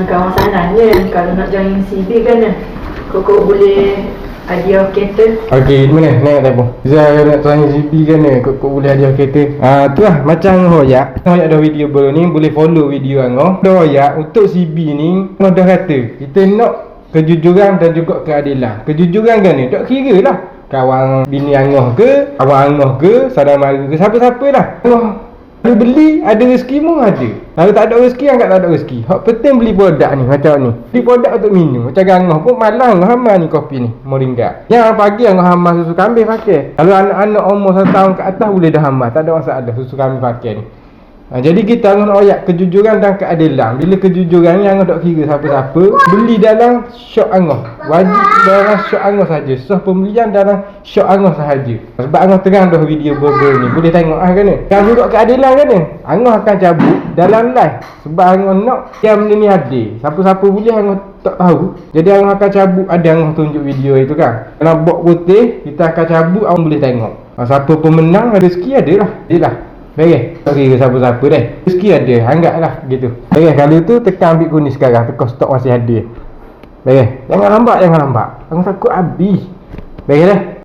kawasanannya. Kalau nak join CB kan Koko boleh hadiah kereta. Okey, mana naik tak apa. Zai nak tanya CB kan ni, kok boleh hadiah kereta. Tu lah macam Hoyak. Hoyak dah video baru ni, boleh follow video Angah. Dah Hoyak untuk CB ni, Angah dah kata kita nak kejujuran dan juga keadilan. Kejujuran kan ni, tak kira lah kawan bini Angah ke, kawan Angah ke, saudara mara ke, siapa-siapa lah. Angah beli, ada rezeki pun ada. Kalau tak ada rezeki, angkat tak ada rezeki. Hak penting beli produk ni, macam ni. Beli produk untuk minum. Macam Angah pun malang hamal ni kopi ni, moringa. Yang pagi Angah hamal susu kambing pakai. Kalau anak-anak umur 1 tahun ke atas boleh dah hamal, tak ada masalah susu kambing pakai ni. Jadi kita nak ayat kejujuran dan keadilan. Bila kejujuran ni Angah tak kira siapa-siapa, beli dalam shop Angah. Wajib dalam shop Angah saja. Sah pembelian dalam shop Angah sahaja. Sebab Angah terang dah video berber ni. Boleh tengok kan ni. Yang duduk keadilan kan ni, Angah akan cabut dalam live. Sebab Angah nak yang benda ni ada. Siapa-siapa boleh Angah tak tahu. Jadi Angah akan cabut, ada Angah tunjuk video itu kan. Kalau box putih, kita akan cabut, Angah boleh tengok. Siapa pemenang rezeki ada lah. Jadilah. Baik, tak kira siapa-siapa deh. Rezeki ada, anggaplah gitu. Baik, kalau tu tekan ambil kuning sekarang, tekan stok masih ada. Baik, jangan lambat, jangan lambat. Angah takut habis. Baik dah.